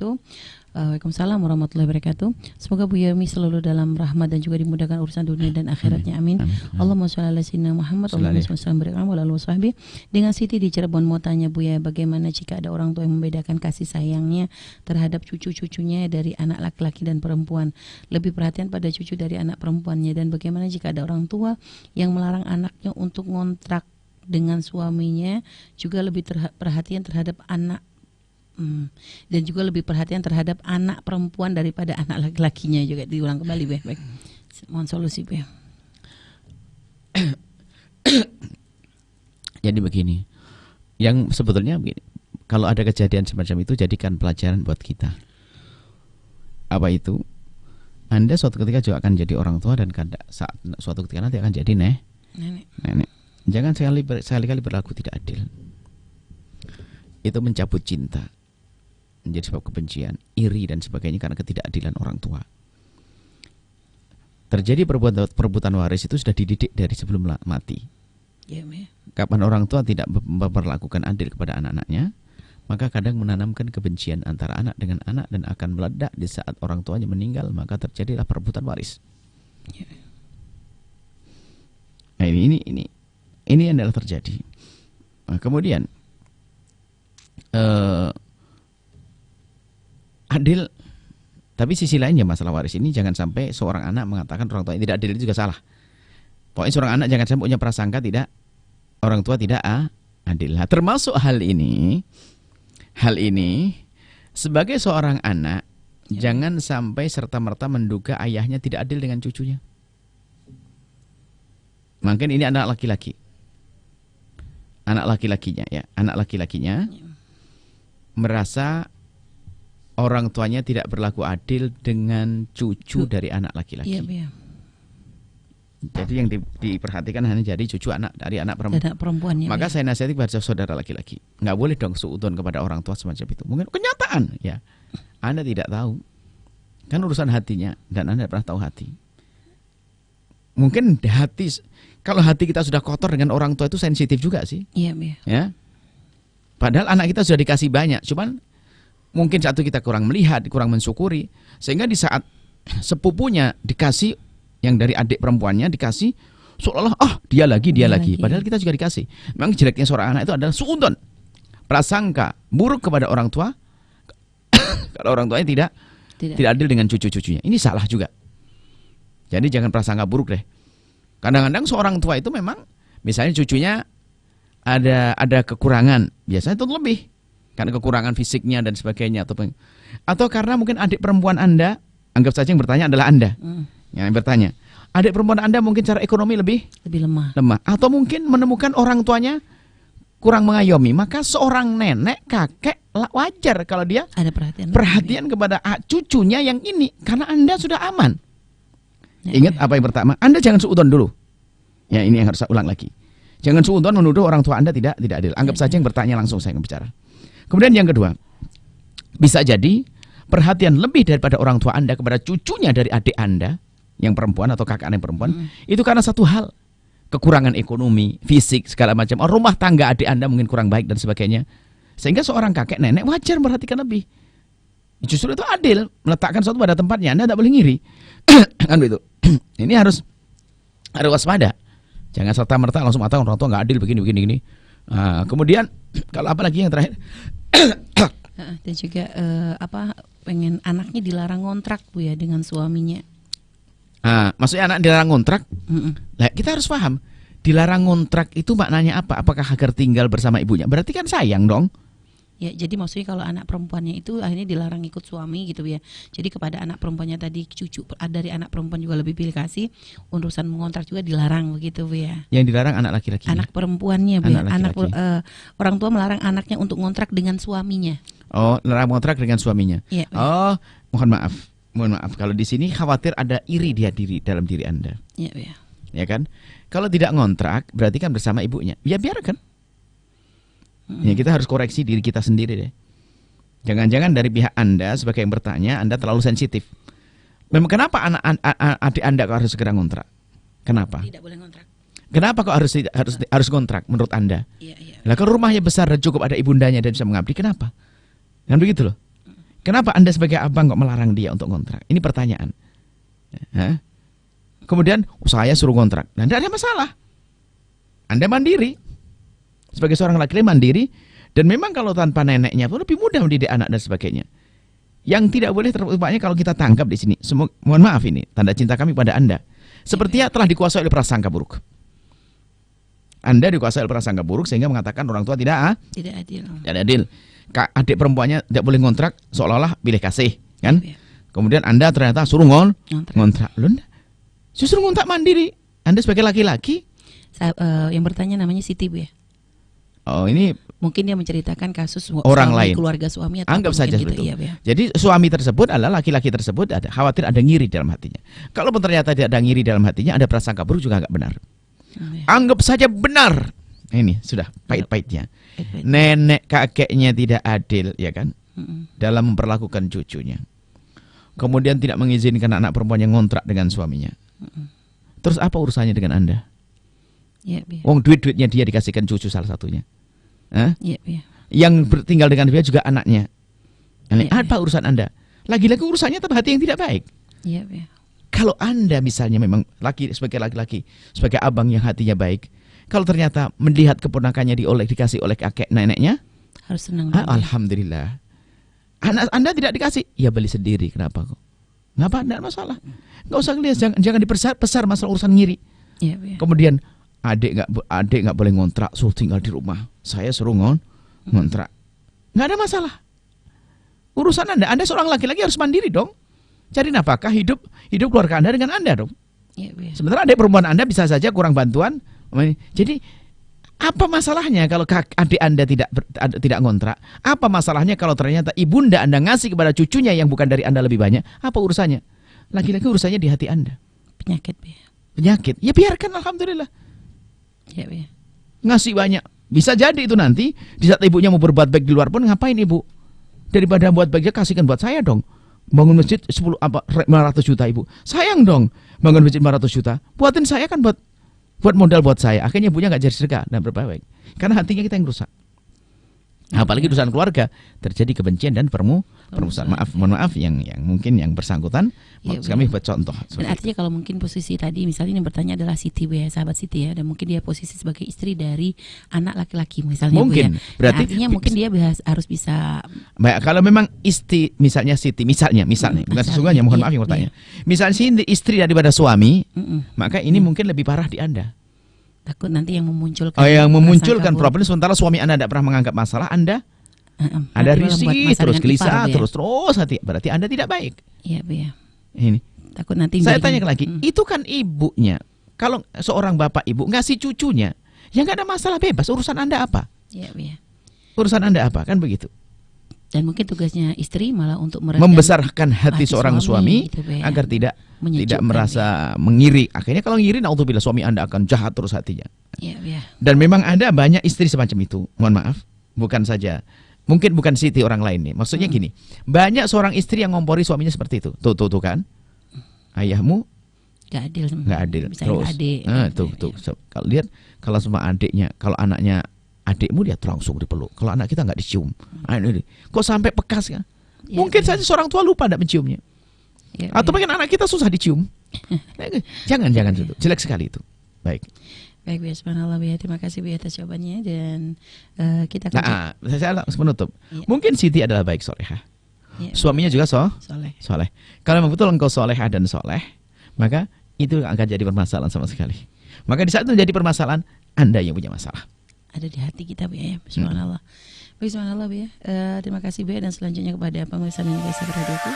wabarakatuh. Waalaikumsalam warahmatullahi wabarakatuh. Semoga Bu Yemi selalu dalam rahmat dan juga dimudahkan urusan dunia dan akhiratnya. Amin. Allahumma sholli ala sayyidina Muhammad. Allahumma sholli ala sayyidina Dengan Siti di Cirebon mau tanya Bu ya, bagaimana jika ada orang tua yang membedakan kasih sayangnya terhadap cucu-cucunya dari anak laki-laki dan perempuan, lebih perhatian pada cucu dari anak perempuannya, dan bagaimana jika ada orang tua yang melarang anaknya untuk ngontrak dengan suaminya, juga lebih perhatian terhadap anak dan juga lebih perhatian terhadap anak perempuan daripada anak laki-lakinya. Juga diulang kembali, baik. Mohon solusi, Be. Jadi begini, yang sebetulnya begini, kalau ada kejadian semacam itu jadikan pelajaran buat kita. Apa itu? Anda suatu ketika juga akan jadi orang tua, dan saat suatu ketika nanti akan jadi nenek. Jangan sekali-kali berlaku tidak adil. Itu mencabut cinta, menjadi sebab kebencian, iri dan sebagainya karena ketidakadilan orang tua. Terjadi perebutan waris itu sudah dididik dari sebelum mati. Kapan orang tua tidak memperlakukan adil kepada anak-anaknya, maka kadang menanamkan kebencian antara anak dengan anak, dan akan meledak di saat orang tuanya meninggal, maka terjadilah perebutan waris. Nah, ini yang adalah terjadi. Nah, kemudian adil, tapi sisi lainnya masalah waris ini jangan sampai seorang anak mengatakan orang tua tidak adil, itu juga salah. Pokoknya seorang anak jangan sampai punya prasangka orang tua tidak adil. Nah, termasuk hal ini sebagai seorang anak jangan sampai serta-merta menduga ayahnya tidak adil dengan cucunya. Mungkin ini anak laki-laki. Anak laki-lakinya merasa orang tuanya tidak berlaku adil dengan cucu dari anak laki-laki. Jadi yang diperhatikan hanya jadi cucu dari anak perempuan. Maka saya nasihati kepada saudara laki-laki, nggak boleh dong suudzon kepada orang tua semacam itu. Mungkin kenyataan ya, Anda tidak tahu, kan urusan hatinya, dan Anda pernah tahu hati. Mungkin kalau hati kita sudah kotor dengan orang tua itu sensitif juga sih. Ya. Padahal anak kita sudah dikasih banyak, cuman mungkin satu kita kurang melihat, kurang mensyukuri, sehingga di saat sepupunya dikasih, yang dari adik perempuannya dikasih, seolah-olah dia lagi. Padahal kita juga dikasih. Memang jeleknya seorang anak itu adalah suudzon, prasangka buruk kepada orang tua. Kalau orang tuanya tidak adil dengan cucu-cucunya, ini salah juga. Jadi jangan prasangka buruk deh. Kadang-kadang seorang tua itu memang, misalnya cucunya ada kekurangan, biasanya itu lebih karena kekurangan fisiknya dan sebagainya, atau karena mungkin adik perempuan Anda, anggap saja yang bertanya adalah Anda. Yang bertanya, adik perempuan Anda mungkin secara ekonomi lebih lemah, atau mungkin menemukan orang tuanya kurang mengayomi, maka seorang nenek, kakek wajar kalau dia ada perhatian kepada cucunya yang ini, karena Anda sudah aman. Ingat apa yang pertama, Anda jangan suudzon dulu. Ya, ini yang harus saya ulang lagi. Jangan suudzon menuduh orang tua Anda tidak adil. Anggap saja yang bertanya langsung saya bicara. Kemudian yang kedua, bisa jadi perhatian lebih daripada orang tua Anda kepada cucunya dari adik Anda yang perempuan atau kakak Anda yang perempuan, itu karena satu hal, kekurangan ekonomi, fisik, segala macam. Rumah tangga adik Anda mungkin kurang baik dan sebagainya. Sehingga seorang kakek nenek wajar memperhatikan lebih. Justru itu adil, meletakkan sesuatu pada tempatnya. Anda tidak boleh ngiri. Kan begitu. Ini harus waspada. Jangan serta-merta langsung mengatakan orang tua nggak adil begini. Kemudian kalau apalagi yang terakhir, dan juga pengen anaknya dilarang ngontrak Bu ya dengan suaminya. Maksudnya anak dilarang ngontrak? Nah, kita harus paham, dilarang ngontrak itu maknanya apa? Apakah agar tinggal bersama ibunya? Berarti kan sayang dong. Ya, jadi maksudnya kalau anak perempuannya itu akhirnya dilarang ikut suami gitu ya. Jadi kepada anak perempuannya tadi, cucu dari anak perempuan juga lebih pilih kasih, urusan mengontrak juga dilarang begitu Bu ya. Yang dilarang anak laki-laki. Anak perempuannya Bu ya. Orang tua melarang anaknya untuk ngontrak dengan suaminya. Oh, larang ngontrak dengan suaminya. Ya, oh, mohon maaf kalau di sini khawatir ada iri dalam diri Anda. Iya, ya. Ya kan? Kalau tidak ngontrak berarti kan bersama ibunya. Ya biarkan. Ya, kita harus koreksi diri kita sendiri deh. Jangan-jangan dari pihak Anda sebagai yang bertanya, Anda terlalu sensitif. Memang kenapa adik Anda kok harus segera ngontrak? Kenapa? Tidak boleh ngontrak. Kenapa kok harus ngontrak menurut Anda? Iya. Lah kalau rumahnya besar dan cukup ada ibundanya dan bisa mengabdi, kenapa? Kan begitu loh. Kenapa Anda sebagai abang kok melarang dia untuk ngontrak? Ini pertanyaan. Kemudian saya suruh ngontrak. Nah, tidak ada masalah. Anda mandiri. Sebagai seorang laki-laki mandiri. Dan memang kalau tanpa neneknya pun lebih mudah mendidik anak dan sebagainya. Yang tidak boleh terupanya kalau kita tangkap di sini. Mohon maaf ini. Tanda cinta kami pada Anda. Sepertinya telah dikuasai oleh prasangka buruk. Anda dikuasai oleh prasangka buruk sehingga mengatakan orang tua tidak adil. Tidak adil. Adik perempuannya tidak boleh ngontrak seolah-olah pilih kasih, kan? Ya. Kemudian Anda ternyata suruh ngontrak. Loh, justru ngontrak mandiri. Anda sebagai laki-laki. Yang bertanya namanya Siti, Bu ya. Oh, ini mungkin dia menceritakan kasus orang lain, keluarga suami atau anggap saja gitu. betul. Iya. Jadi suami tersebut adalah laki-laki tersebut khawatir ada ngiri dalam hatinya. Kalau ternyata tidak ada ngiri dalam hatinya, ada prasangka buruk juga agak benar. Ya. Anggap saja benar. Ini sudah pahit-pahitnya. Nenek kakeknya tidak adil, ya kan? Dalam memperlakukan cucunya. Kemudian tidak mengizinkan anak perempuan yang ngontrak dengan suaminya. Terus apa urusannya dengan Anda? Wong duit-duitnya dia dikasihkan cucu salah satunya. Yang tinggal dengan dia juga anaknya. Apa urusan Anda? Lagi-lagi urusannya tetap hati yang tidak baik. Kalau Anda misalnya memang sebagai laki-laki, sebagai abang yang hatinya baik, kalau ternyata melihat keponakannya dikasih oleh kakek neneknya, harus senang. Alhamdulillah. Anak Anda tidak dikasih, ya beli sendiri. Kenapa kok? Ngapa? Tidak masalah. Nggak usah lihat, jangan diperbesar masalah urusan ngiri. Kemudian adik nggak boleh ngontrak, suruh tinggal di rumah. Saya suruh ngontrak. Nggak ada masalah. Urusan Anda seorang laki-laki harus mandiri dong. Cari nafkah hidup keluarga Anda dengan Anda dong. Sementara adik perempuan Anda bisa saja kurang bantuan. Jadi apa masalahnya kalau adik Anda tidak ngontrak? Apa masalahnya kalau ternyata ibunda Anda ngasih kepada cucunya yang bukan dari Anda lebih banyak? Apa urusannya? Lagi-lagi urusannya di hati Anda. Penyakit. Ya biarkan, alhamdulillah. Ngasih banyak. Bisa jadi itu nanti di saat ibunya mau berbuat baik di luar pun, ngapain ibu? Daripada buat baiknya kasihkan buat saya dong. Bangun masjid 500 juta ibu. Sayang dong bangun masjid 500 juta. Buatin saya kan buat modal buat saya. Akhirnya ibunya nggak jadi sedekah dan berbaik. Karena hatinya kita yang rusak. Apalagi urusan keluarga terjadi kebencian dan permusuhan. Mohon maaf yang mungkin yang bersangkutan. Kami buat contoh. Dan artinya kalau mungkin posisi tadi misalnya yang bertanya adalah Siti, Bu ya, sahabat Siti ya, dan mungkin dia posisi sebagai istri dari anak laki-laki misalnya, mungkin, Bu ya. Berarti artinya mungkin dia harus bisa. Kalau memang istri misalnya Siti, misalnya bukan sesungguhnya, mohon maaf yang bertanya. Misalnya Siti istri daripada suami, maka ini mungkin lebih parah di Anda. Takut nanti yang memunculkan problem, sementara suami Anda tidak pernah menganggap masalah, Anda ada risih, terus gelisah, terus hati. Berarti Anda tidak baik. Iya, Bu ya. Ini. Takut nanti saya tanya lagi, itu kan ibunya. Kalau seorang bapak ibu ngasih cucunya, ya nggak ada masalah, bebas. Urusan Anda apa? Iya, Bu ya. Urusan Anda apa? Kan begitu. Dan mungkin tugasnya istri malah untuk membesarkan hati seorang suami gitu, agar tidak merasa mengiri. Akhirnya kalau ngiri, naudzubillah, suami Anda akan jahat terus hatinya. Dan memang ada banyak istri semacam itu. Mohon maaf, bukan saja, mungkin bukan Siti, orang lain nih. Maksudnya gini, banyak seorang istri yang ngompori suaminya seperti itu. Tuh kan, ayahmu nggak adil. Terus, kalau lihat, kalau semua adiknya, kalau anaknya adikmu, dia langsung dipeluk. Kalau anak kita nggak dicium. Kok sampai bekas kan? Mungkin saja seorang tua lupa tidak menciumnya. Atau mungkin anak kita susah dicium. Jangan itu. Jelek sekali itu. Baik, Bu ya, subhanallah, Bu ya. Terima kasih, Bu, atas jawabannya. Dan kita akan saya langsung menutup. Mungkin Siti adalah baik solehah. Suaminya juga soleh. Kalau memang betul engkau solehah dan soleh, maka itu akan jadi permasalahan sama sekali. Maka di saat itu jadi permasalahan, Anda yang punya masalah. Ada di hati kita, Bu ya. Subhanallah. Subhanallah, Bu ya. Terima kasih, Bu ya. Dan selanjutnya kepada pemirsa dan juga sahabat radioku.